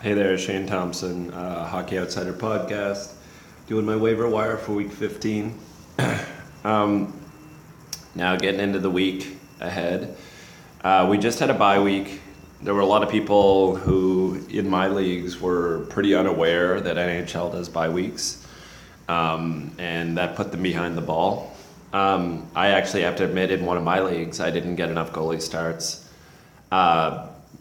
Hey there, Shane Thompson, Hockey Outsider Podcast, doing my waiver wire for week 15. Now getting into the week ahead. We just had a bye week. There were a lot of people who, in my leagues, were pretty unaware that NHL does bye weeks, and that put them behind the ball. I actually have to admit, in one of my leagues, I didn't get enough goalie starts.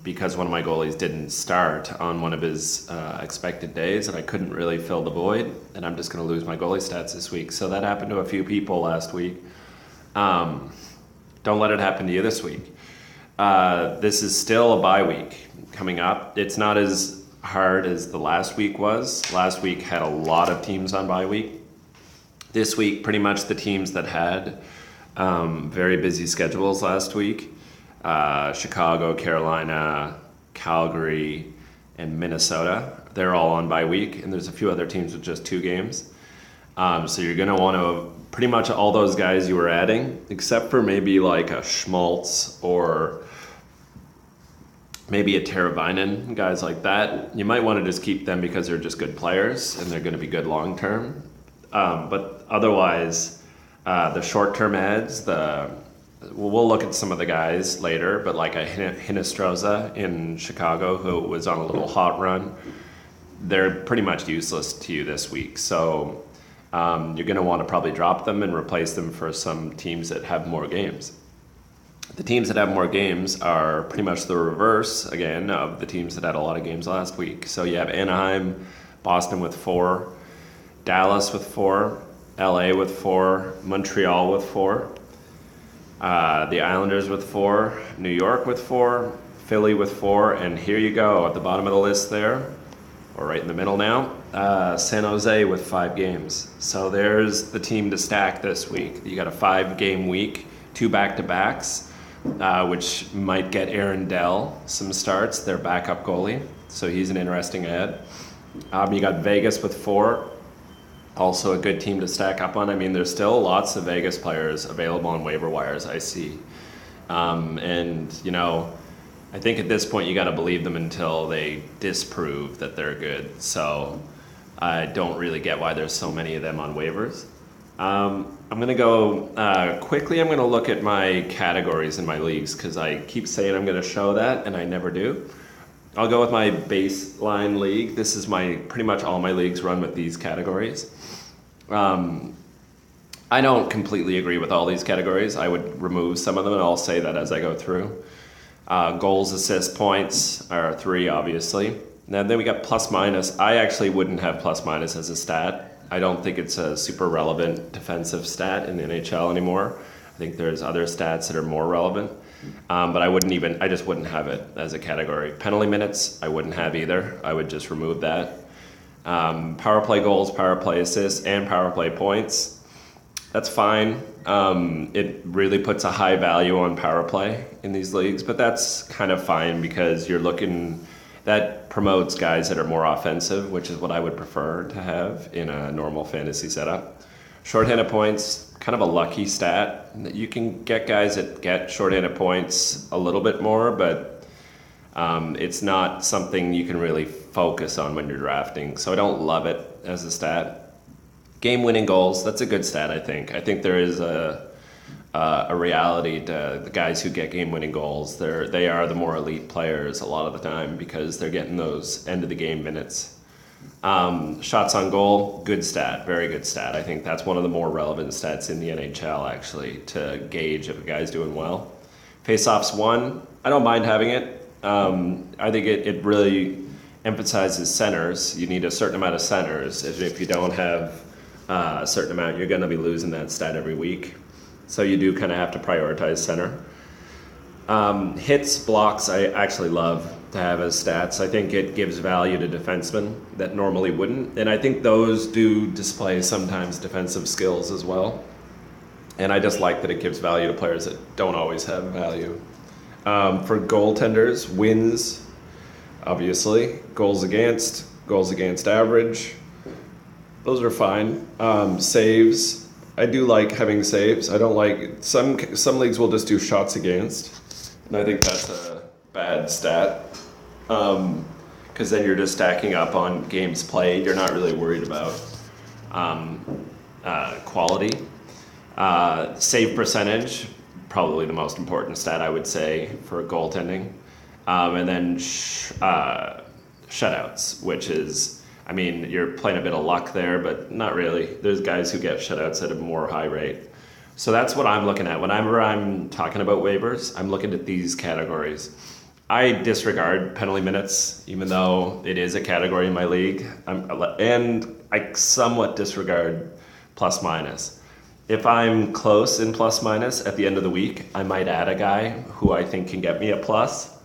Because one of my goalies didn't start on one of his expected days, and I couldn't really fill the void, and I'm just going to lose my goalie stats this week. So that happened to a few people last week. Don't let it happen to you this week. This is still a bye week coming up. It's not as hard as the last week was. Last week had a lot of teams on bye week. This week, pretty much the teams that had very busy schedules last week, Chicago, Carolina, Calgary, and Minnesota. They're all on bye week, and there's a few other teams with just 2 games. So you're going to want to, pretty much all those guys you were adding, except for maybe like a Schmaltz or maybe a Teravainen, guys like that. You might want to just keep them because they're just good players, and they're going to be good long term. But otherwise, the short-term ads, we'll look at some of the guys later, but like a Hinostroza in Chicago, who was on a little hot run, they're pretty much useless to you this week. So you're going to want to probably drop them and replace them for some teams that have more games. The teams that have more games are pretty much the reverse, again, of the teams that had a lot of games last week. So you have Anaheim, Boston with 4, Dallas with 4, LA with 4, Montreal with 4. The Islanders with 4, New York with 4, Philly with 4, and here you go at the bottom of the list there, or right in the middle now, San Jose with 5 games. So there's the team to stack this week. You got a 5-game week, 2 back-to-backs, which might get Aaron Dell some starts, their backup goalie. So he's an interesting ad. You got Vegas with 4. Also a good team to stack up on. I mean, there's still lots of Vegas players available on waiver wires, I see. And, I think at this point you got to believe them until they disprove that they're good. So I don't really get why there's so many of them on waivers. I'm going to go quickly. I'm going to look at my categories in my leagues because I keep saying I'm going to show that and I never do. I'll go with my baseline league. This is pretty much all my leagues run with these categories. I don't completely agree with all these categories. I would remove some of them, and I'll say that as I go through. Goals, assists, points are 3, obviously. And then we got plus minus. I actually wouldn't have plus minus as a stat. I don't think it's a super relevant defensive stat in the NHL anymore. I think there's other stats that are more relevant. But I just wouldn't have it as a category. Penalty minutes, I wouldn't have either. I would just remove that. Power play goals, power play assists, and power play points. That's fine. It really puts a high value on power play in these leagues, but that's kind of fine because that promotes guys that are more offensive, which is what I would prefer to have in a normal fantasy setup. Shorthanded points, kind of a lucky stat. You can get guys that get shorthanded points a little bit more, but it's not something you can really focus on when you're drafting. So I don't love it as a stat. Game-winning goals, that's a good stat, I think. I think there is a reality to the guys who get game-winning goals. They are the more elite players a lot of the time because they're getting those end-of-the-game minutes. Shots on goal, good stat, very good stat. I think that's one of the more relevant stats in the NHL, actually, to gauge if a guy's doing well. Face-offs 1, I don't mind having it. I think it really emphasizes centers. You need a certain amount of centers. If you don't have a certain amount, you're going to be losing that stat every week. So you do kind of have to prioritize center. Hits, blocks, I actually love to have as stats. I think it gives value to defensemen that normally wouldn't. And I think those do display sometimes defensive skills as well. And I just like that it gives value to players that don't always have value. For goaltenders, wins, obviously. Goals against average. Those are fine. Saves, I do like having saves. I don't like, some leagues will just do shots against, and I think that's a bad stat. because then you're just stacking up on games played. You're not really worried about quality. Save percentage, probably the most important stat I would say for goaltending. And then shutouts, which is, I mean, you're playing a bit of luck there, but not really. There's guys who get shutouts at a more high rate. So that's what I'm looking at. Whenever I'm talking about waivers, I'm looking at these categories. I disregard penalty minutes, even though it is a category in my league. And I somewhat disregard plus minus. If I'm close in plus minus at the end of the week, I might add a guy who I think can get me a plus.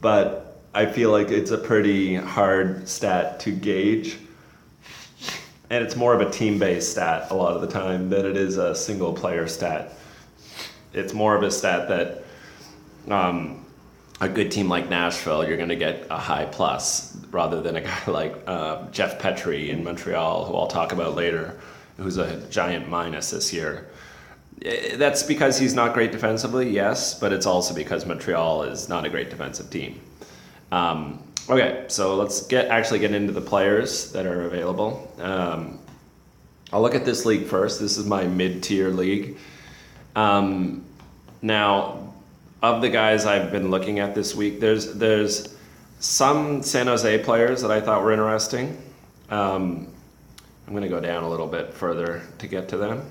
But I feel like it's a pretty hard stat to gauge. And it's more of a team-based stat a lot of the time than it is a single-player stat. It's more of a stat that a good team like Nashville, you're going to get a high plus rather than a guy like Jeff Petrie in Montreal, who I'll talk about later, who's a giant minus this year. That's because he's not great defensively, yes, but it's also because Montreal is not a great defensive team. Okay, so let's get into the players that are available. I'll look at this league first. This is my mid-tier league. Now, of the guys I've been looking at this week, there's some San Jose players that I thought were interesting. I'm going to go down a little bit further to get to them.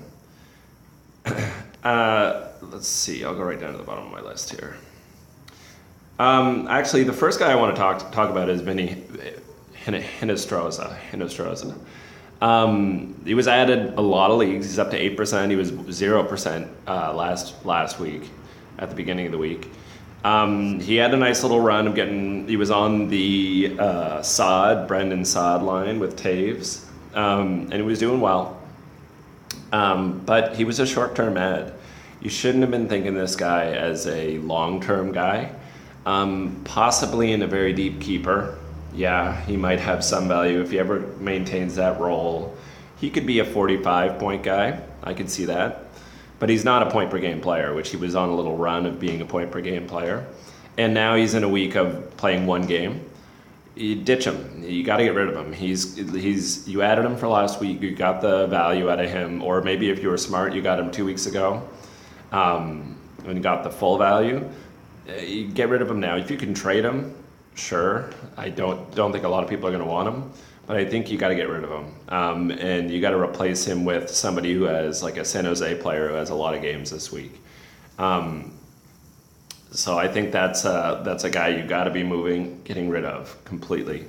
Let's see. I'll go right down to the bottom of my list here. Actually, the first guy I want to talk about is Vinny Hinostroza. He was added a lot of leagues. He's up to 8%. He was 0% last week at the beginning of the week. He had a nice little run of he was on the Brendan Saad line with Taves, and he was doing well. But he was a short-term ad. You shouldn't have been thinking this guy as a long-term guy. Possibly in a very deep keeper. Yeah, he might have some value if he ever maintains that role. He could be a 45-point guy. I could see that. But he's not a point-per-game player, which he was on a little run of being a point-per-game player. And now he's in a week of playing one game. You ditch him. You got to get rid of him. You added him for last week. You got the value out of him. Or maybe if you were smart, you got him 2 weeks ago and got the full value. You get rid of him now. If you can trade him, sure. I don't think a lot of people are going to want him, but I think you got to get rid of him. And you got to replace him with somebody who has, like a San Jose player who has a lot of games this week. So I think that's a guy you got to be getting rid of completely.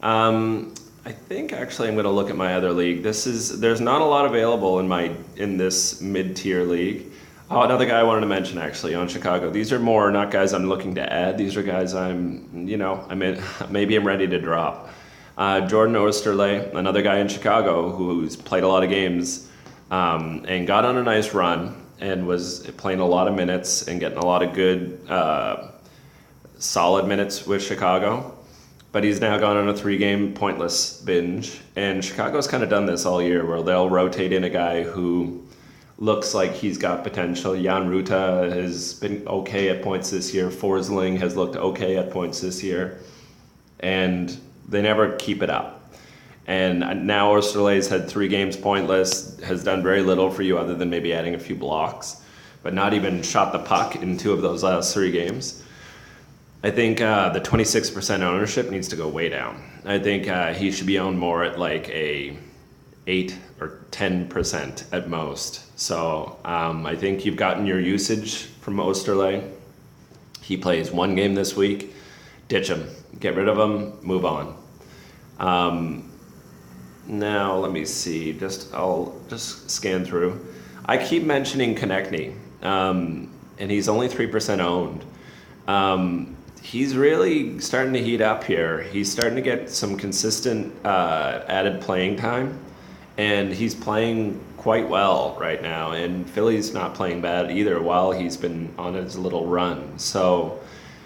I think actually I'm going to look at my other league. There's not a lot available in this mid-tier league. Oh, another guy I wanted to mention actually on Chicago. These are more not guys I'm looking to add. These are guys maybe I'm ready to drop. Jordan Osterley, another guy in Chicago who's played a lot of games and got on a nice run and was playing a lot of minutes and getting a lot of good solid minutes with Chicago. But he's now gone on a 3-game pointless binge. And Chicago's kind of done this all year where they'll rotate in a guy who looks like he's got potential. Jan Ruta has been okay at points this year. Forsling has looked okay at points this year. And they never keep it up. And now Osterley's had 3 games pointless, has done very little for you other than maybe adding a few blocks, but not even shot the puck in 2 of those last 3 games. I think the 26% ownership needs to go way down. I think he should be owned more at like a 8 or 10% at most. So I think you've gotten your usage from Osterley. He plays 1 game this week. Ditch him. Get rid of him. Move on. Now let me see. I'll just scan through. I keep mentioning Konechny, and he's only 3% owned. He's really starting to heat up here. He's starting to get some consistent added playing time. And he's playing quite well right now, and Philly's not playing bad either while he's been on his little run. So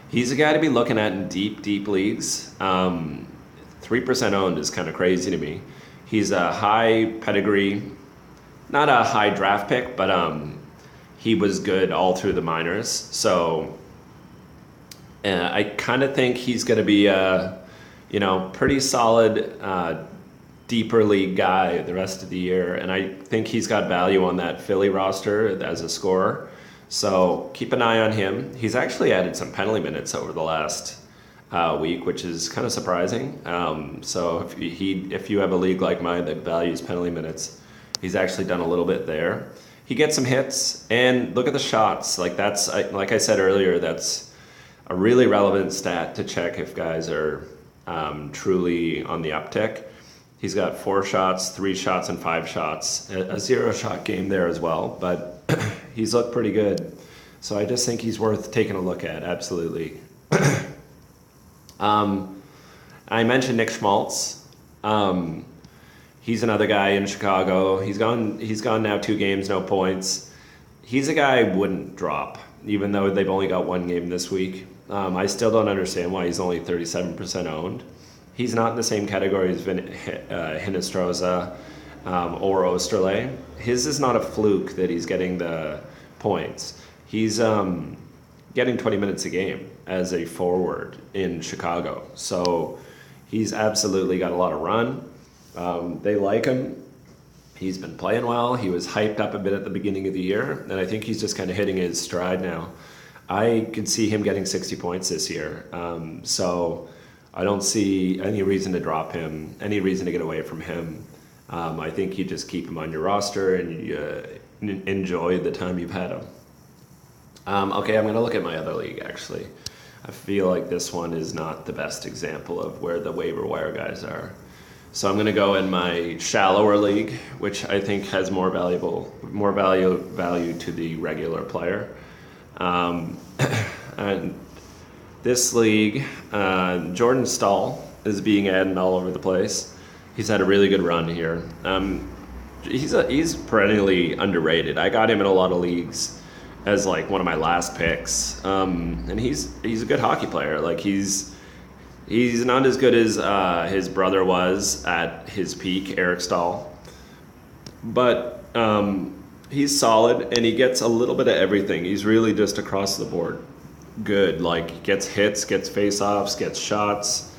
he's a guy to be looking at in deep leagues. 3% owned is kind of crazy to me. He's a high pedigree, not a high draft pick, but he was good all through the minors. So I kind of think he's going to be pretty solid, deeper league guy the rest of the year. And I think he's got value on that Philly roster as a scorer. So keep an eye on him. He's actually added some penalty minutes over the last week, which is kind of surprising. So if you have a league like mine that values penalty minutes, he's actually done a little bit there. He gets some hits, and look at the shots. Like I said earlier, that's a really relevant stat to check if guys are truly on the uptick. He's got 4 shots, 3 shots, and 5 shots. A 0-shot game there as well, but he's looked pretty good. So I just think he's worth taking a look at, absolutely. I mentioned Nick Schmaltz. He's another guy in Chicago. He's gone now 2 games, no points. He's a guy I wouldn't drop, even though they've only got 1 game this week. I still don't understand why he's only 37% owned. He's not in the same category as Hinestroza or Osterley. His is not a fluke that he's getting the points. He's getting 20 minutes a game as a forward in Chicago. So he's absolutely got a lot of run. They like him. He's been playing well. He was hyped up a bit at the beginning of the year, and I think he's just kind of hitting his stride now. I could see him getting 60 points this year. So I don't see any reason to drop him, any reason to get away from him. I think you just keep him on your roster and you enjoy the time you've had him. Okay, I'm going to look at my other league, actually. I feel like this one is not the best example of where the waiver wire guys are. So I'm going to go in my shallower league, which I think has more value to the regular player. And this league, Jordan Stahl is being added all over the place. He's had a really good run here. He's perennially underrated. I got him in a lot of leagues as like one of my last picks, and he's a good hockey player. Like he's not as good as his brother was at his peak, Eric Stahl, but he's solid and he gets a little bit of everything. He's really just across the board good. Like gets hits, gets face-offs, gets shots,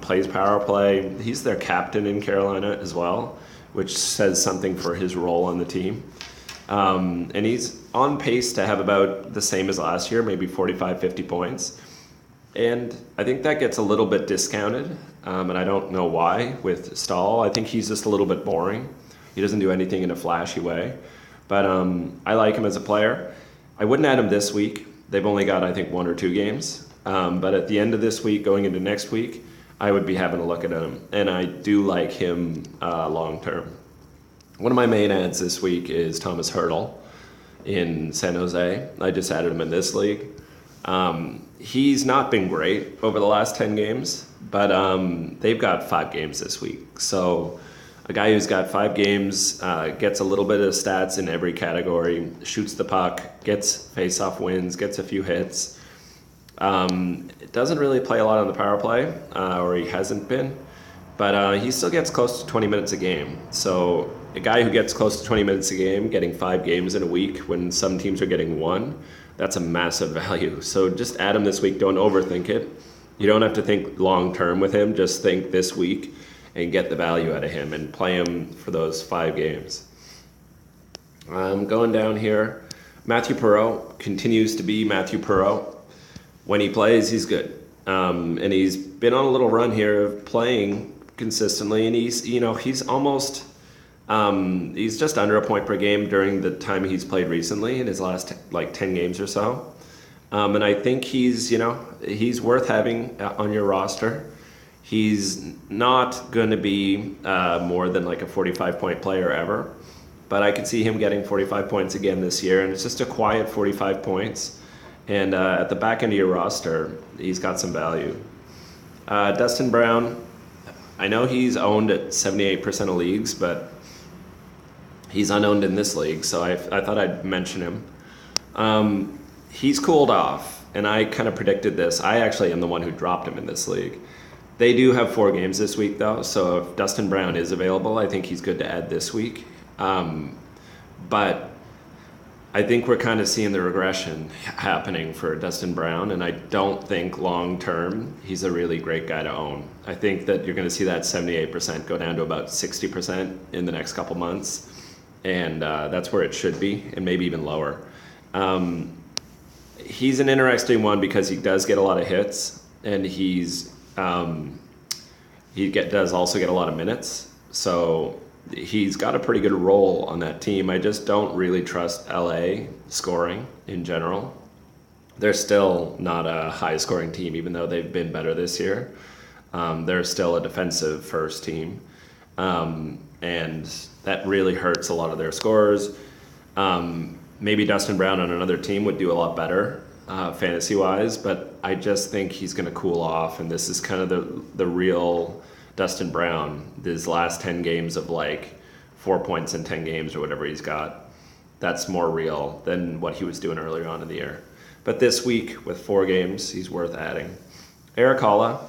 plays power play. He's their captain in Carolina as well, which says something for his role on the team. And he's on pace to have about the same as last year, maybe 45, 50 points. And I think that gets a little bit discounted, and I don't know why with Stahl. I think he's just a little bit boring. He doesn't do anything in a flashy way. But I like him as a player. I wouldn't add him this week. They've only got, I think, 1 or 2 games. But at the end of this week, going into next week, I would be having a look at him. And I do like him long term. One of my main ads this week is Thomas Hertl in San Jose. I just added him in this league. He's not been great over the last 10 games, but they've got 5 games this week. So a guy who's got 5 games gets a little bit of stats in every category, shoots the puck, gets face-off wins, gets a few hits. Doesn't really play a lot on the power play, or he hasn't been, but he still gets close to 20 minutes a game. So a guy who gets close to 20 minutes a game, getting 5 games in a week when some teams are getting 1, that's a massive value. So just add him this week. Don't overthink it. You don't have to think long-term with him. Just think this week and get the value out of him and play him for those 5 games. Going down here, Matthew Perreault continues to be Matthew Perreault. When he plays, he's good. And he's been on a little run here of playing consistently, and he's almost... he's just under a point per game during the time he's played recently in his last 10 games or so. And I think he's worth having on your roster. He's not going to be more than like a 45-point player ever, but I could see him getting 45 points again this year, and it's just a quiet 45 points. And at the back end of your roster, he's got some value. Dustin Brown, I know he's owned at 78% of leagues, but he's unowned in this league, so I thought I'd mention him. He's cooled off, and I kind of predicted this. I actually am the one who dropped him in this league. They do have 4 games this week, though, so if Dustin Brown is available, I think he's good to add this week. But I think we're kind of seeing the regression happening for Dustin Brown, and I don't think long term he's a really great guy to own. I think that you're going to see that 78% go down to about 60% in the next couple months, and that's where it should be, and maybe even lower. He's an interesting one because he does get a lot of hits, and does also get a lot of minutes. So he's got a pretty good role on that team. I just don't really trust LA scoring in general. They're still not a high scoring team, even though they've been better this year. They're still a defensive first team. And that really hurts a lot of their scorers. Maybe Dustin Brown on another team would do a lot better fantasy wise, but I just think he's going to cool off. And this is kind of the real Dustin Brown, his last 10 games of like 4 points in 10 games or whatever he's got. That's more real than what he was doing earlier on in the year. But this week with 4 games, he's worth adding. Eric Holla,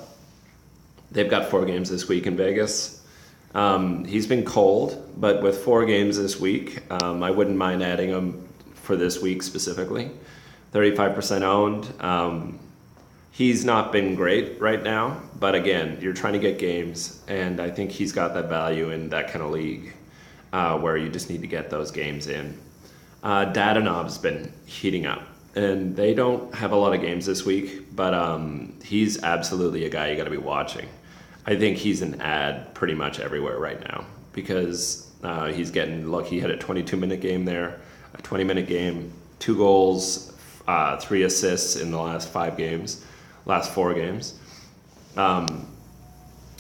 they've got 4 games this week in Vegas. He's been cold, but with 4 games this week, I wouldn't mind adding him for this week specifically. 35% owned. He's not been great right now, but again, you're trying to get games, and I think he's got that value in that kind of league where you just need to get those games in. Dadonov's been heating up, and they don't have a lot of games this week, but he's absolutely a guy you got to be watching. I think he's an ad pretty much everywhere right now because he's getting, look, he had a 22-minute game there, a 20-minute game, 2 goals, 3 assists in the last 4 games.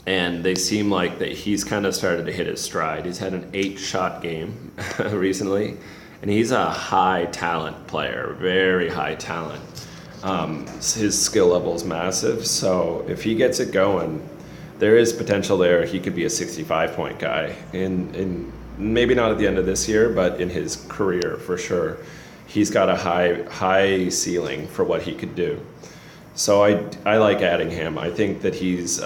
And they seem like that he's kind of started to hit his stride. He's had an 8-shot game recently, and he's a high talent player, very high talent. His skill level is massive, so if he gets it going, there is potential there. He could be a 65-point guy in maybe not at the end of this year, but in his career for sure. He's got a high ceiling for what he could do. So I like adding him. I think that he's,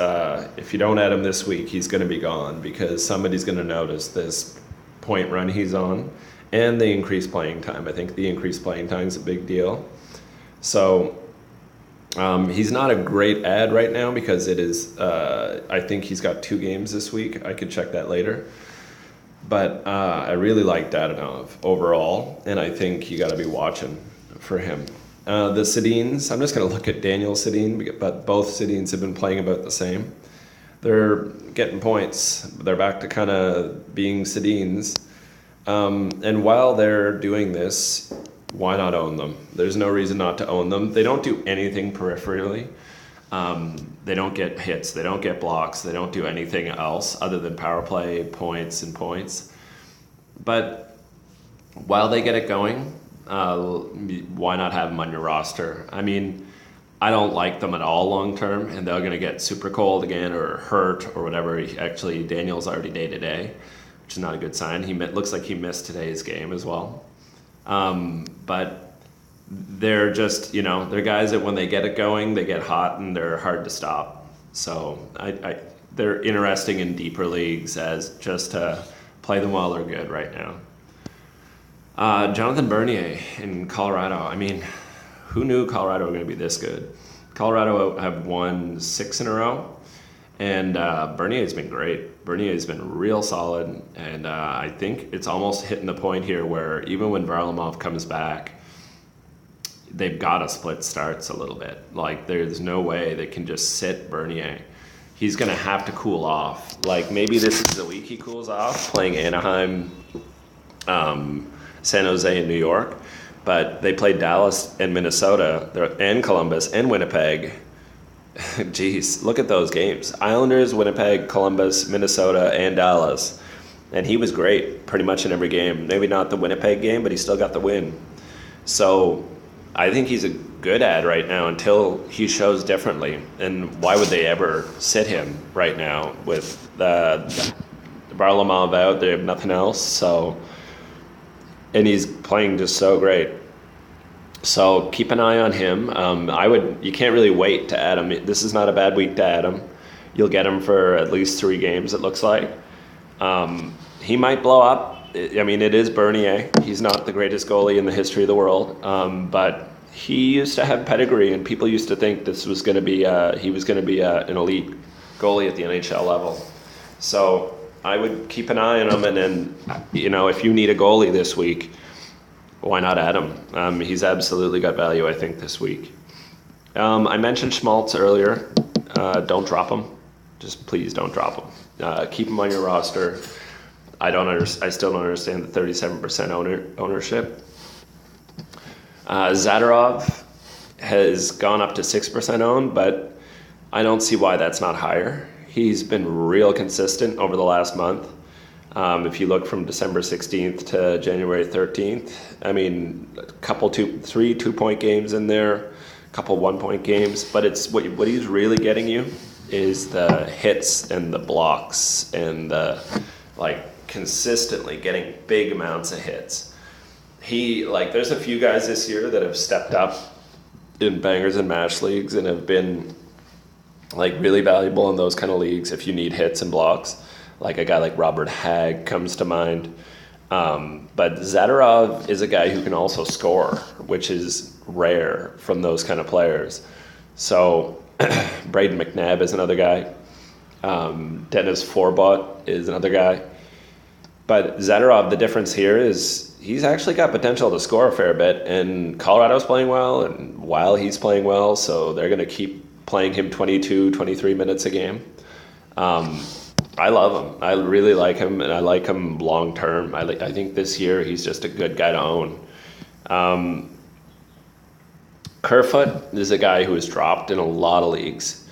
if you don't add him this week, he's going to be gone because somebody's going to notice this point run he's on and the increased playing time. I think the increased playing time is a big deal. So he's not a great ad right now because it is, I think he's got 2 games this week. I could check that later. But I really like Dadonov overall, and I think you got to be watching for him. The Sedins, I'm just going to look at Daniel Sedin, but both Sedins have been playing about the same. They're getting points. They're back to kind of being Sedins. And while they're doing this, why not own them? There's no reason not to own them. They don't do anything peripherally. They don't get hits. They don't get blocks. They don't do anything else other than power play, points, and points. But while they get it going, why not have them on your roster? I mean, I don't like them at all long term, and they're going to get super cold again or hurt or whatever. Actually, Daniel's already day-to-day, which is not a good sign. Looks like he missed today's game as well. But they're just, they're guys that when they get it going, they get hot and they're hard to stop. So they're interesting in deeper leagues as just to play them while they're good right now. Jonathan Bernier in Colorado. I mean, who knew Colorado were going to be this good? Colorado have won 6 in a row, and Bernier's been great. Bernier's been real solid, and I think it's almost hitting the point here where even when Varlamov comes back, they've got to split starts a little bit. Like, there's no way they can just sit Bernier. He's going to have to cool off. Like, maybe this is the week he cools off, playing Anaheim, San Jose, and New York. But they played Dallas and Minnesota and Columbus and Winnipeg. Jeez, look at those games. Islanders, Winnipeg, Columbus, Minnesota, and Dallas. And he was great pretty much in every game. Maybe not the Winnipeg game, but he still got the win. So I think he's a good ad right now until he shows differently. And why would they ever sit him right now with the Varlamov out? They have nothing else. So, and he's playing just so great. So keep an eye on him. You can't really wait to add him. This is not a bad week to add him. You'll get him for at least 3 games, it looks like. He might blow up. I mean, it is Bernier. He's not the greatest goalie in the history of the world, but he used to have pedigree, and people used to think this was going to be he was going to be an elite goalie at the NHL level. So I would keep an eye on him, and then if you need a goalie this week, why not add him? He's absolutely got value, I think, this week. I mentioned Schmaltz earlier. Don't drop him. Just please don't drop him. Keep him on your roster. I still don't understand the 37% ownership. Zadorov has gone up to 6% owned, but I don't see why that's not higher. He's been real consistent over the last month. If you look from December 16th to January 13th, I mean, a couple 3 2-point games in there, a couple 1-point games, but it's what he's really getting you is the hits and the blocks and the consistently getting big amounts of hits. There's a few guys this year that have stepped up in bangers and mash leagues and have been really valuable in those kind of leagues if you need hits and blocks. Like a guy like Robert Hagg comes to mind. But Zadorov is a guy who can also score, which is rare from those kind of players. So Braden McNabb is another guy. Dennis Forbot is another guy. But Zadorov, the difference here is he's actually got potential to score a fair bit, and Colorado's playing well, and while he's playing well, so they're going to keep playing him 22, 23 minutes a game. I love him. I really like him, and I like him long term. I think this year he's just a good guy to own. Kerfoot is a guy who has dropped in a lot of leagues.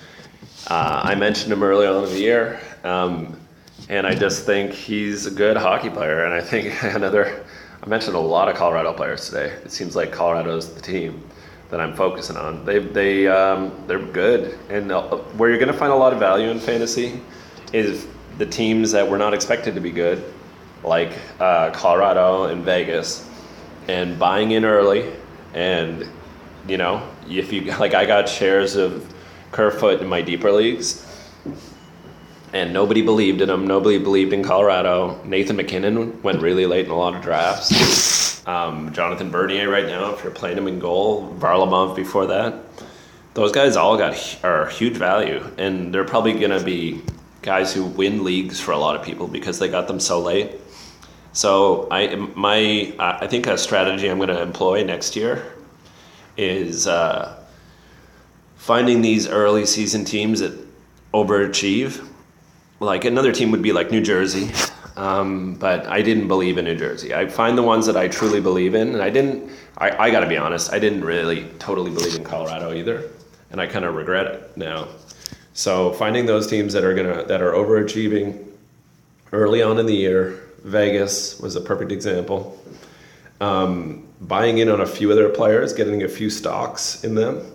I mentioned him earlier on in the year, and I just think he's a good hockey player. And I think I mentioned a lot of Colorado players today. It seems like Colorado's the team that I'm focusing on. They're good, and where you're going to find a lot of value in fantasy is the teams that were not expected to be good, like Colorado and Vegas, and buying in early. And if you I got shares of Kerfoot in my deeper leagues, and nobody believed in him. Nobody believed in Colorado. Nathan McKinnon went really late in a lot of drafts. Jonathan Bernier right now, if you're playing him in goal. Varlamov before that. Those guys all are huge value, and they're probably going to be guys who win leagues for a lot of people because they got them so late. So I think a strategy I'm going to employ next year is finding these early season teams that overachieve. Like another team would be like New Jersey, but I didn't believe in New Jersey. I find the ones that I truly believe in, and I got to be honest, I didn't really totally believe in Colorado either, and I kind of regret it now. So finding those teams that are overachieving early on in the year. Vegas was a perfect example. Buying in on a few of their players, getting a few stocks in them,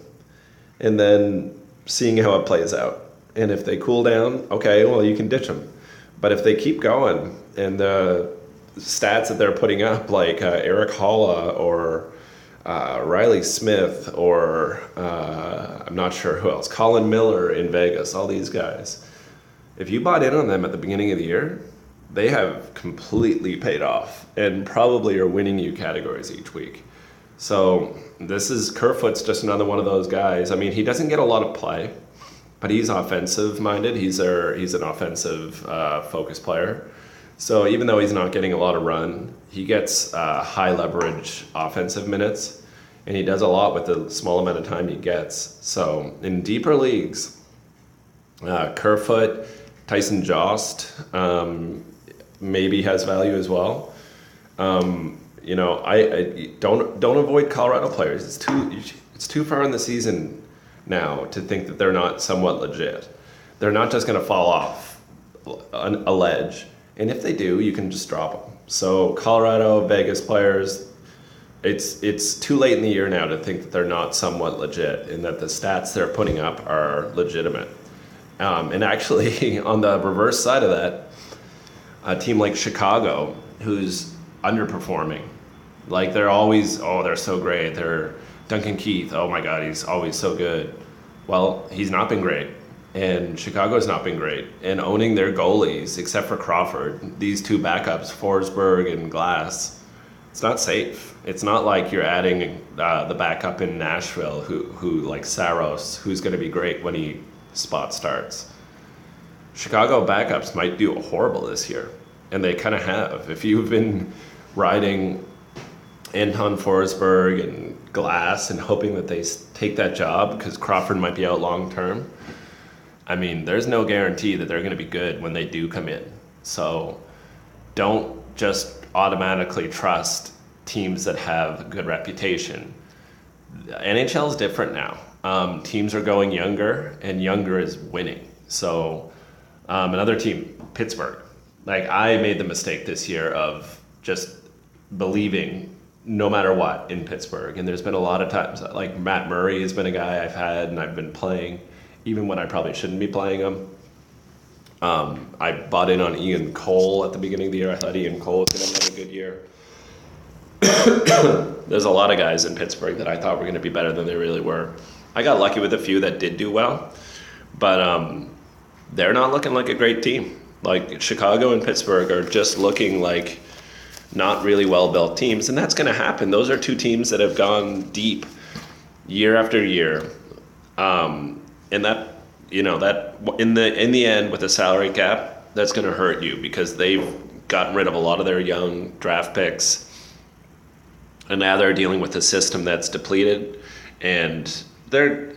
and then seeing how it plays out. And if they cool down, okay, well, you can ditch them. But if they keep going, and the stats that they're putting up, like Eric Holla or Riley Smith or I'm not sure who else, Colin Miller in Vegas, all these guys, if you bought in on them at the beginning of the year, they have completely paid off and probably are winning you categories each week. So Kerfoot's just another one of those guys. I mean, he doesn't get a lot of play, but he's offensive minded. He's an offensive focused player. So even though he's not getting a lot of run, he gets high leverage offensive minutes, and he does a lot with the small amount of time he gets. So in deeper leagues, Kerfoot, Tyson Jost maybe has value as well. I don't avoid Colorado players. It's too far in the season now to think that they're not somewhat legit. They're not just going to fall off a ledge, and if they do, you can just drop them. So Colorado, Vegas players, it's too late in the year now to think that they're not somewhat legit and that the stats they're putting up are legitimate. And actually, on the reverse side of that, a team like Chicago, who's underperforming, like they're always, they're so great. They're Duncan Keith, oh my God, he's always so good. Well, he's not been great. And Chicago's not been great. And owning their goalies, except for Crawford, these two backups, Forsberg and Glass, it's not safe. It's not like you're adding the backup in Nashville, who like Saros, who's going to be great when he spot starts. Chicago backups might do horrible this year, and they kind of have. If you've been riding Anton Forsberg and Glass and hoping that they take that job because Crawford might be out long term, I mean, there's no guarantee that they're going to be good when they do come in. So don't just automatically trust teams that have a good reputation. NHL is different now. Teams are going younger, and younger is winning. So another team, Pittsburgh. Like, I made the mistake this year of just believing no matter what in Pittsburgh. And there's been a lot of times, like Matt Murray has been a guy I've had and I've been playing, even when I probably shouldn't be playing him. I bought in on Ian Cole at the beginning of the year. I thought Ian Cole was going to have a good year. There's a lot of guys in Pittsburgh that I thought were going to be better than they really were. I got lucky with a few that did do well, but they're not looking like a great team. Like, Chicago and Pittsburgh are just looking like not really well-built teams, and that's going to happen. Those are two teams that have gone deep year after year, and that, you know, that in the end with the salary cap, that's going to hurt you because they've gotten rid of a lot of their young draft picks, and now they're dealing with a system that's depleted. And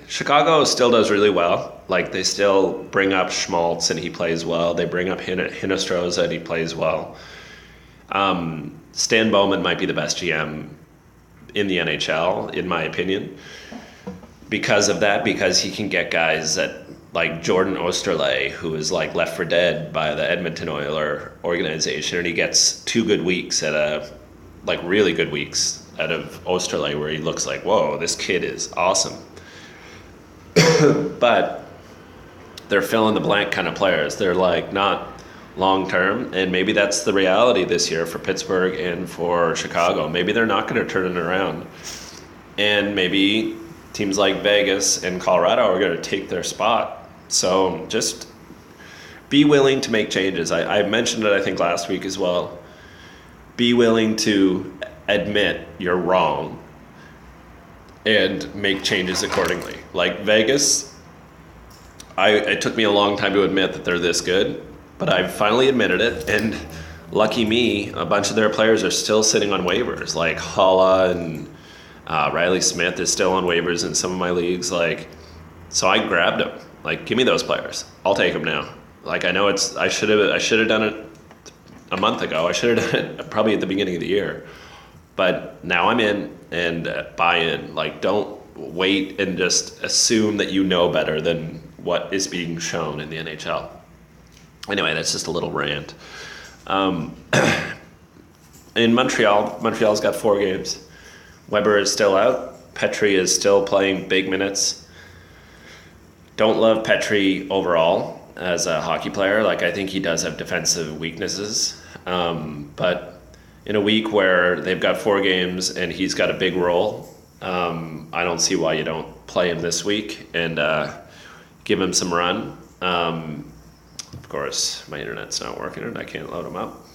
Chicago still does really well. Like, they still bring up Schmaltz and he plays well. They bring up Hinostroza and he plays well. Stan Bowman might be the best GM in the NHL, in my opinion, because of that, because he can get guys that, like Jordan Osterley, who is like left for dead by the Edmonton Oilers organization, and he gets 2 good weeks really good weeks out of Osterley, where he looks like, whoa, this kid is awesome. But they're fill-in-the-blank kind of players. They're like not long-term, and maybe that's the reality this year for Pittsburgh and for Chicago. Maybe they're not going to turn it around, and maybe teams like Vegas and Colorado are going to take their spot. So just be willing to make changes. I mentioned it, I think, last week as well. Be willing to admit you're wrong and make changes accordingly. Like Vegas, it took me a long time to admit that they're this good, but I finally admitted it, and lucky me, a bunch of their players are still sitting on waivers. Like Halla and Riley Smith is still on waivers in some of my leagues. Like, so I grabbed them. Like, give me those players. I'll take them now. Like, I know I should have done it a month ago. I should have done it probably at the beginning of the year. But now I'm in, and buy in. Like, don't wait and just assume that you know better than what is being shown in the NHL. Anyway, that's just a little rant. In Montreal's got 4 games. Weber is still out. Petrie is still playing big minutes. Don't love Petrie overall as a hockey player. Like, I think he does have defensive weaknesses. But in a week where they've got 4 games and he's got a big role, I don't see why you don't play him this week and give him some run. Of course, my internet's not working and I can't load him up.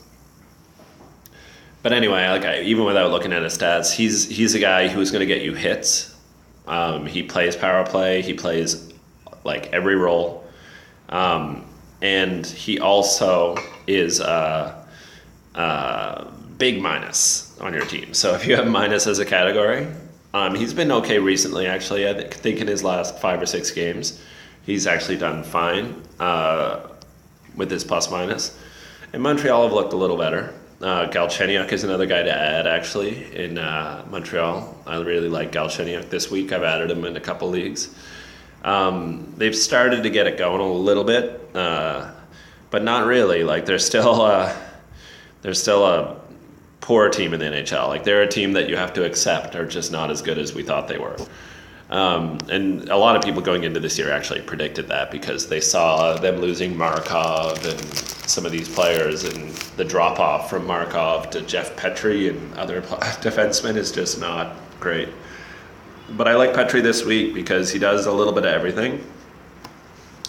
But anyway, even without looking at his stats, he's a guy who's going to get you hits. He plays power play. He plays like every role. And he also is a big minus on your team. So if you have minus as a category, he's been okay recently, actually. I think in his last 5 or 6 games, he's actually done fine with his plus minus. And Montreal have looked a little better. Galchenyuk is another guy to add, actually, in Montreal. I really like Galchenyuk this week. I've added him in a couple leagues. They've started to get it going a little bit, but not really. Like, they're still a poor team in the NHL. Like, they're a team that you have to accept are just not as good as we thought they were. And a lot of people going into this year actually predicted that because they saw them losing Markov and some of these players, and the drop-off from Markov to Jeff Petrie and other defensemen is just not great. But I like Petrie this week because he does a little bit of everything.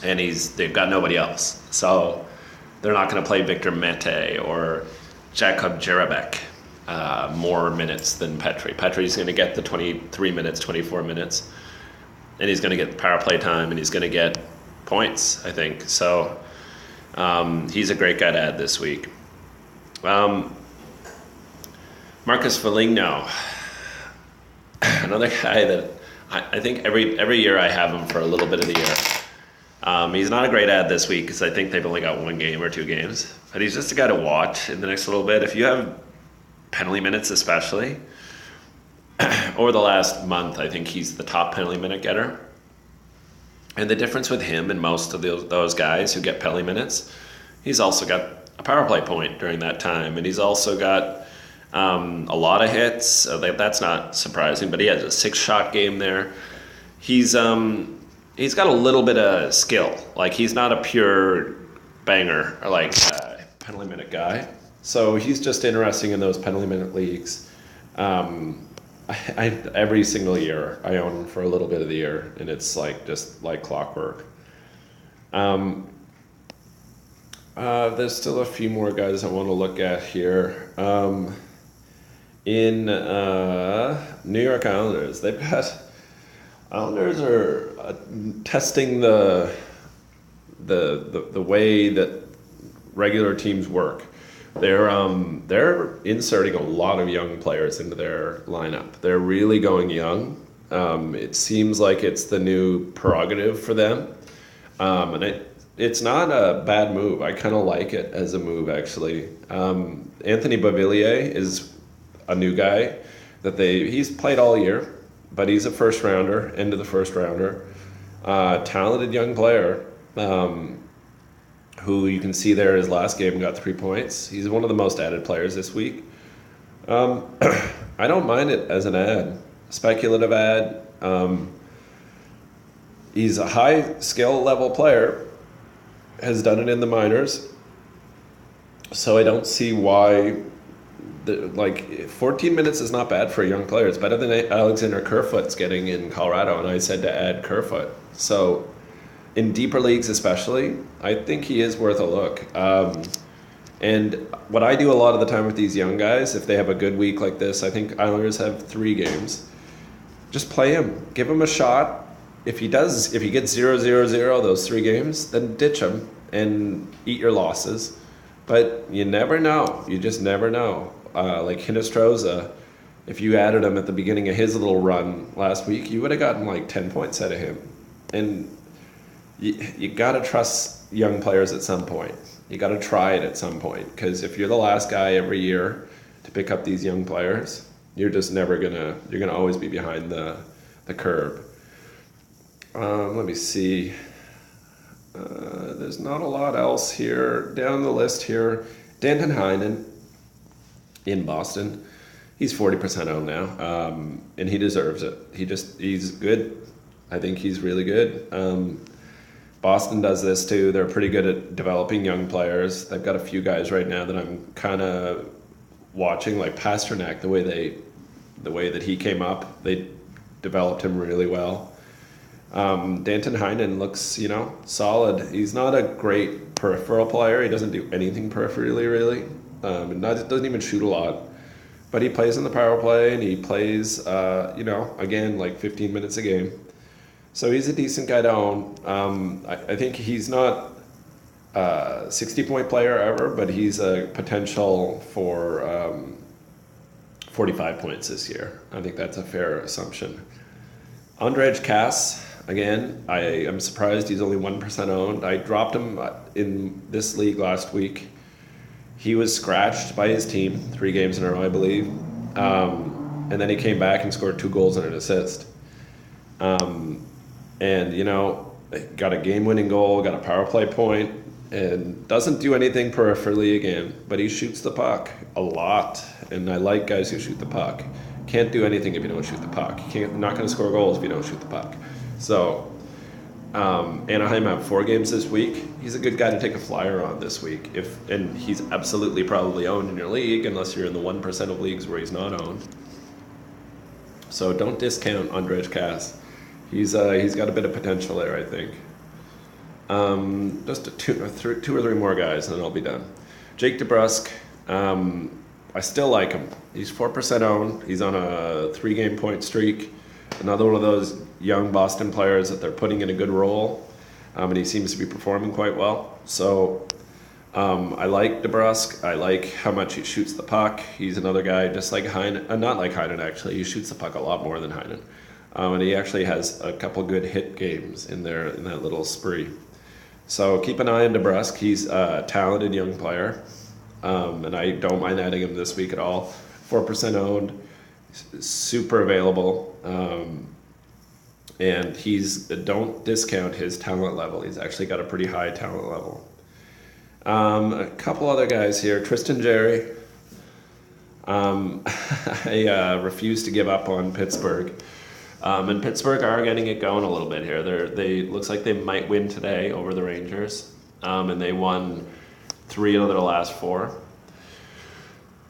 and they've got nobody else. So they're not going to play Victor Mete or Jakob Jerabek more minutes than Petri. Petri's going to get the 23 minutes, 24 minutes, and he's going to get power play time, and he's going to get points, I think. So he's a great guy to add this week. Marcus Foligno, another guy that I think every year I have him for a little bit of the year. He's not a great ad this week because I think they've only got 1 game or 2 games. But he's just a guy to watch in the next little bit. If you have penalty minutes especially, over the last month, I think he's the top penalty minute getter. And the difference with him and most of those guys who get penalty minutes, he's also got a power play point during that time. And he's also got a lot of hits. That's not surprising, but he has a 6-shot game there. He's got a little bit of skill. Like, he's not a pure banger or like penalty minute guy. So he's just interesting in those penalty minute leagues. Every single year I own him for a little bit of the year, and it's like just like clockwork. There's still a few more guys I want to look at here. In New York Islanders, Islanders are testing the way that regular teams work. They're inserting a lot of young players into their lineup. They're really going young. It seems like it's the new prerogative for them, and it's not a bad move. I kind of like it as a move, actually. Anthony Beauvillier is a new guy he's played all year, but he's a first rounder, end of the first rounder. Talented young player, who you can see there his last game got 3 points. He's one of the most added players this week. I don't mind it as an ad, speculative ad. He's a high skill level player, has done it in the minors, so I don't see why. 14 minutes is not bad for a young player. It's better than Alexander Kerfoot's getting in Colorado, and I said to add Kerfoot. So in deeper leagues especially, I think he is worth a look. And what I do a lot of the time with these young guys, if they have a good week like this, I think Islanders have 3 games, just play him. Give him a shot. If he gets 0-0-0 those 3 games, then ditch him and eat your losses. But you never know. You just never know. Like Hinostroza, if you added him at the beginning of his little run last week, you would have gotten like 10 points out of him. And you got to trust young players at some point. You got to try it at some point, because if you're the last guy every year to pick up these young players, you're just never you're gonna always be behind the curve. Let me see. There's not a lot else here. Down the list here, Danton Heinen in Boston. He's 40% owned now, and he deserves it. He's good. I think he's really good. Boston does this too. They're pretty good at developing young players. They've got a few guys right now that I'm kind of watching, like Pasternak. The way that he came up, they developed him really well. Danton Heinen looks, solid. He's not a great peripheral player. He doesn't do anything peripherally, really. Doesn't even shoot a lot. But he plays in the power play, and he plays, again, like 15 minutes a game. So he's a decent guy to own. I think he's not a 60-point player ever, but he's a potential for 45 points this year. I think that's a fair assumption. Andrej Kass, again, I am surprised he's only 1% owned. I dropped him in this league last week. He was scratched by his team 3 games in a row, I believe. And then he came back and scored 2 goals and an assist. Got a game-winning goal, got a power play point, and doesn't do anything peripherally again, but he shoots the puck a lot, and I like guys who shoot the puck. Can't do anything if you don't shoot the puck. You're not going to score goals if you don't shoot the puck. So Anaheim have 4 games this week. He's a good guy to take a flyer on this week. And he's absolutely probably owned in your league, unless you're in the 1% of leagues where he's not owned. So don't discount Andrej Kass. He's got a bit of potential there, I think. Just two or three more guys, and then I'll be done. Jake DeBrusk, I still like him. He's 4% owned. He's on a 3-game point streak. Another one of those young Boston players that they're putting in a good role, and he seems to be performing quite well. So I like DeBrusk. I like how much he shoots the puck. He's another guy just like Heinen, not like Heinen actually. He shoots the puck a lot more than Heinen, and he actually has a couple good hit games in there in that little spree. So keep an eye on DeBrusk. He's a talented young player, and I don't mind adding him this week at all. 4% owned, super available, and don't discount his talent level. He's actually got a pretty high talent level. A couple other guys here. Tristan Jarry. I refuse to give up on Pittsburgh. And Pittsburgh are getting it going a little bit here. They looks like they might win today over the Rangers, and they won 3 out of their last 4.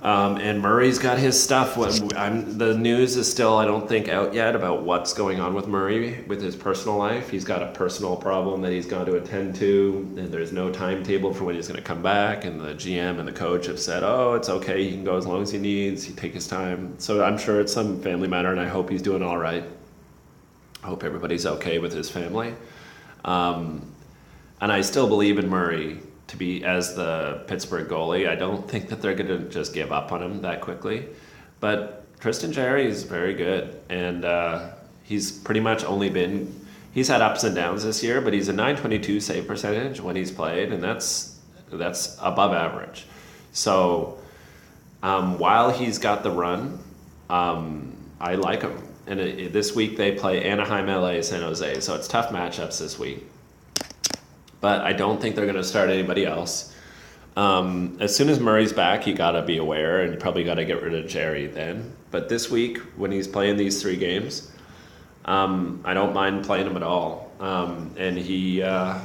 And Murray's got his stuff. The news is still, I don't think, out yet about what's going on with Murray with his personal life. He's got a personal problem that he's gone to attend to, and there's no timetable for when he's going to come back. And the GM and the coach have said, "Oh, it's okay. He can go as long as he needs. He take his time." So I'm sure it's some family matter, and I hope he's doing all right. I hope everybody's okay with his family. And I still believe in Murray to be as the Pittsburgh goalie. I don't think that they're going to just give up on him that quickly. But Tristan Jarry is very good. And he's pretty much he's had ups and downs this year, but he's a .922 save percentage when he's played, and that's above average. So while he's got the run, I like him. And this week they play Anaheim, LA, San Jose. So it's tough matchups this week. But I don't think they're going to start anybody else. As soon as Murray's back, you got to be aware, and you probably got to get rid of Jarry then. But this week, when he's playing these 3 games, I don't mind playing him at all. And he's a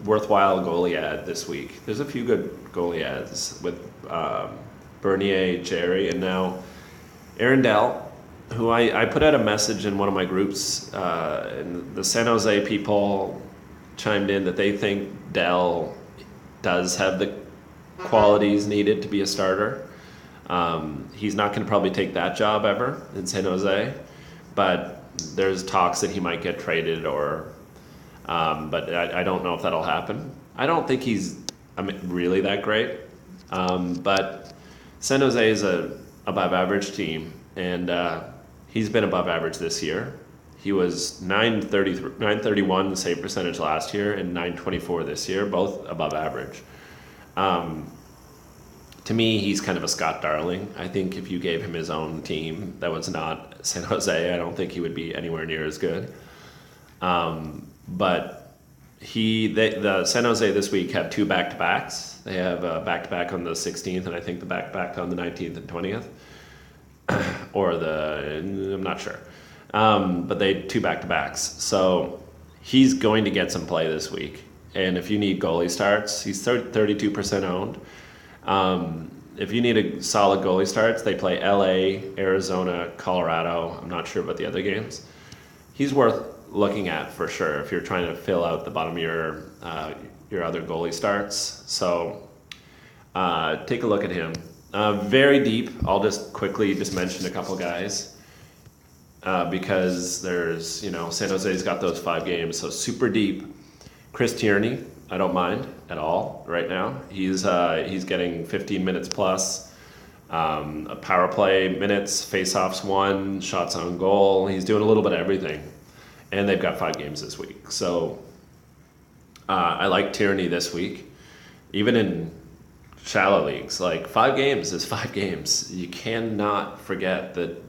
worthwhile goalie ad this week. There's a few good goalie ads with Bernier, Jarry, and now Aaron Dell, who I put out a message in one of my groups, and the San Jose people chimed in that they think Dell does have the qualities needed to be a starter. He's not going to probably take that job ever in San Jose, but there's talks that he might get traded but I don't know if that'll happen. I don't think he's really that great, but San Jose is a above average team, and he's been above average this year. He was 931 save percentage last year and 924 this year, both above average. To me, he's kind of a Scott Darling. I think if you gave him his own team that was not San Jose, I don't think he would be anywhere near as good. But the San Jose this week have 2 back-to-backs. They have a back-to-back on the 16th, and I think the back-to-back on the 19th and 20th. I'm not sure. But they had 2 back-to-backs. So he's going to get some play this week. And if you need goalie starts, he's 32% owned. If you need a solid goalie starts, they play LA, Arizona, Colorado. I'm not sure about the other games. He's worth looking at for sure if you're trying to fill out the bottom of your other goalie starts. So take a look at him. Very deep. I'll just quickly mention a couple guys because there's, San Jose's got those 5 games, so super deep. Chris Tierney, I don't mind at all right now. He's getting 15 minutes plus, a power play minutes, face-offs won, shots on goal. He's doing a little bit of everything, and they've got 5 games this week. So I like Tierney this week, even in shallow leagues. Like 5 games is 5 games. You cannot forget that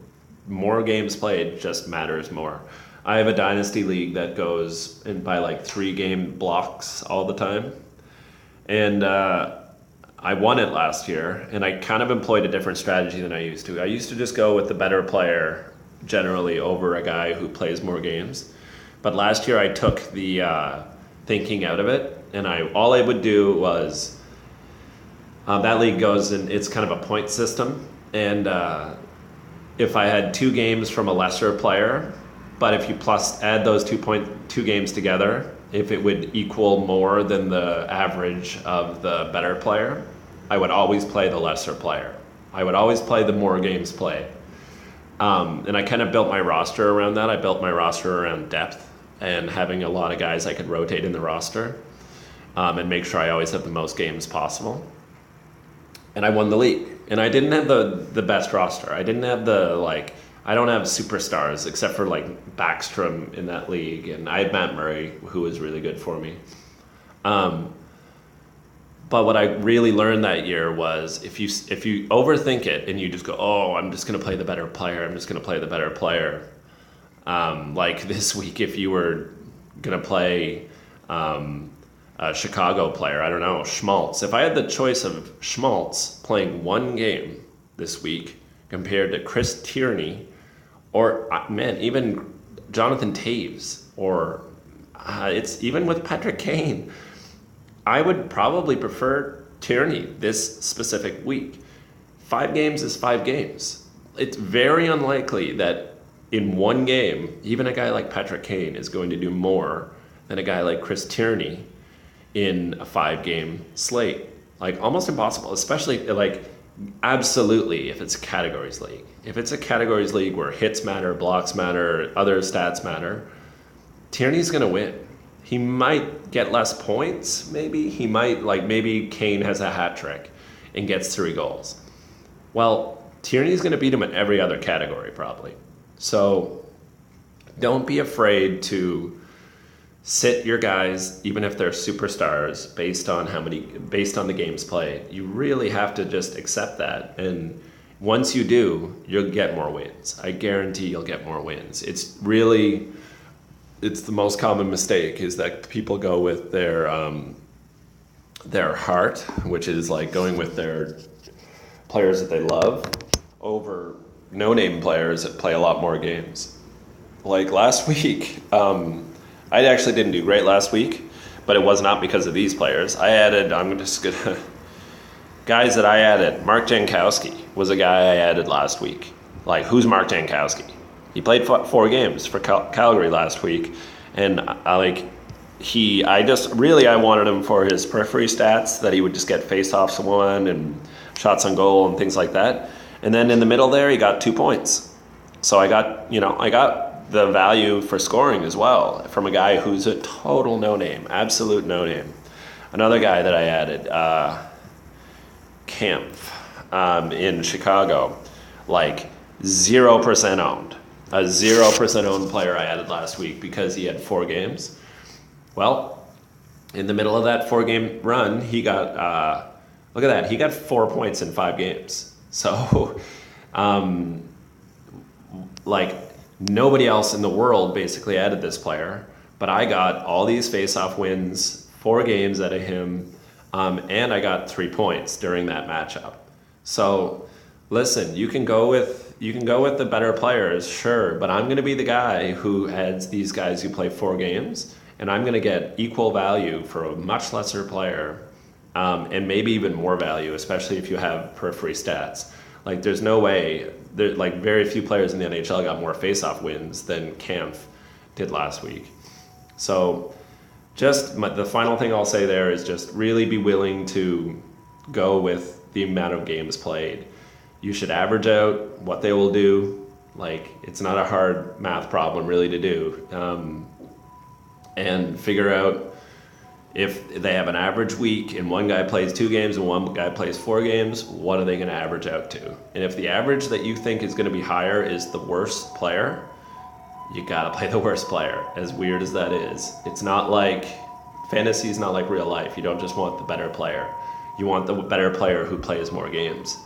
more games played just matters more. I have a dynasty league that goes in by like 3-game blocks all the time. And I won it last year, and I kind of employed a different strategy than I used to. I used to just go with the better player generally over a guy who plays more games. But last year I took the thinking out of it, and all I would do was that league goes, and it's kind of a point system. And if I had 2 games from a lesser player, but if you add those 2 games together, if it would equal more than the average of the better player, I would always play the lesser player. I would always play the more games played. And I kind of built my roster around that. I built my roster around depth and having a lot of guys I could rotate in the roster, and make sure I always have the most games possible. And I won the league. And I didn't have the best roster. I didn't have I don't have superstars except for like Backstrom in that league. And I had Matt Murray, who was really good for me. But what I really learned that year was if you overthink it and you just go, oh, I'm just going to play the better player. I'm just going to play the better player. Like this week, if you were going to play a Chicago player, I don't know, Schmaltz. If I had the choice of Schmaltz playing one game this week compared to Chris Tierney or, even Jonathan Taves or it's even with Patrick Kane, I would probably prefer Tierney this specific week. 5 games is 5 games. It's very unlikely that in one game, even a guy like Patrick Kane is going to do more than a guy like Chris Tierney in a 5-game slate. Like almost impossible, especially absolutely if it's a categories league. If it's a categories league where hits matter, blocks matter, other stats matter, Tierney's going to win. He might get less points, maybe. He might, maybe Kane has a hat trick and gets 3 goals. Well, Tierney's going to beat him in every other category, probably. So don't be afraid to sit your guys, even if they're superstars, based on the games played. You really have to just accept that. And once you do, you'll get more wins. I guarantee you'll get more wins. It's the most common mistake is that people go with their heart, which is like going with their players that they love over no-name players that play a lot more games. Like last week, I actually didn't do great last week, but it was not because of these players. Guys that I added. Mark Jankowski was a guy I added last week. Like, who's Mark Jankowski? He played 4 games for Calgary last week, and I wanted him for his periphery stats, that he would just get face-offs won and shots on goal and things like that. And then in the middle there, he got 2 points. So I got the value for scoring as well from a guy who's a total no-name, absolute no-name. Another guy that I added, Kampf in Chicago, 0% owned. A 0% owned player I added last week because he had 4 games. Well, in the middle of that 4-game run, he got, look at that, he got 4 points in 5 games. So, nobody else in the world basically added this player, but I got all these face-off wins, 4 games out of him, and I got 3 points during that matchup. So, listen, you can go with the better players, sure, but I'm going to be the guy who adds these guys who play 4 games, and I'm going to get equal value for a much lesser player, and maybe even more value, especially if you have periphery stats. There's no way, very few players in the NHL got more face-off wins than Kampf did last week. So the final thing I'll say there is just really be willing to go with the amount of games played. You should average out what they will do. It's not a hard math problem really to do. And figure out if they have an average week and one guy plays 2 games and one guy plays 4 games, what are they going to average out to? And if the average that you think is going to be higher is the worst player, you got to play the worst player, as weird as that is. It's not like, fantasy is not like real life. You don't just want the better player. You want the better player who plays more games.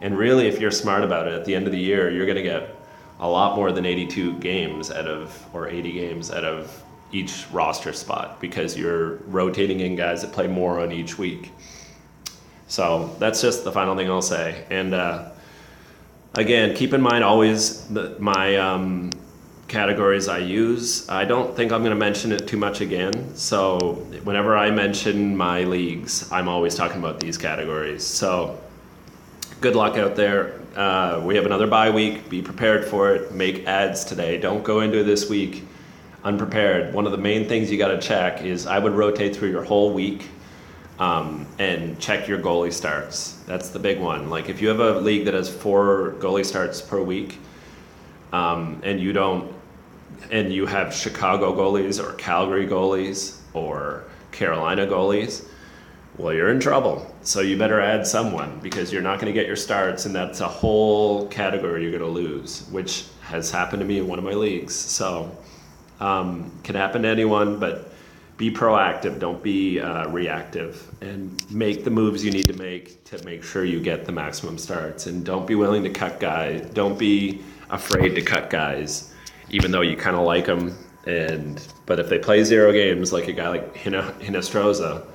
And really, if you're smart about it, at the end of the year, you're going to get a lot more than 82 games or 80 games out of each roster spot, because you're rotating in guys that play more on each week. So that's just the final thing I'll say. And again, keep in mind always my categories I use. I don't think I'm going to mention it too much again. So whenever I mention my leagues, I'm always talking about these categories. So good luck out there. We have another bye week. Be prepared for it. Make ads today. Don't go into this week unprepared, one of the main things you got to check is I would rotate through your whole week and check your goalie starts. That's the big one. Like if you have a league that has 4 goalie starts per week, and you have Chicago goalies or Calgary goalies or Carolina goalies, well, you're in trouble. So you better add someone because you're not going to get your starts, and that's a whole category you're going to lose, which has happened to me in one of my leagues. So can happen to anyone, but be proactive. Don't be reactive, and make the moves you need to make sure you get the maximum starts. And don't be willing to cut guys. Don't be afraid to cut guys, even though you kind of like them. But if they play 0 games, like a guy like Hinostroza,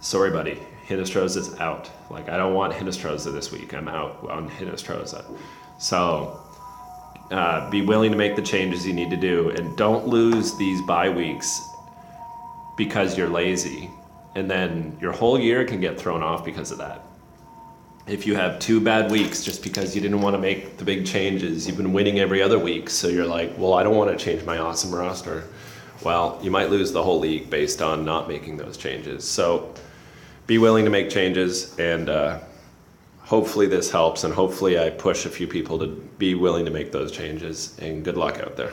sorry, buddy, Hinostroza's out. Like I don't want Hinostroza this week. I'm out on Hinostroza. So be willing to make the changes you need to do, and don't lose these bye weeks because you're lazy, and then your whole year can get thrown off because of that. If you have 2 bad weeks just because you didn't want to make the big changes, you've been winning every other week, so you're like, well, I don't want to change my awesome roster. Well, you might lose the whole league based on not making those changes. So be willing to make changes, and hopefully this helps, and hopefully I push a few people to be willing to make those changes, and good luck out there.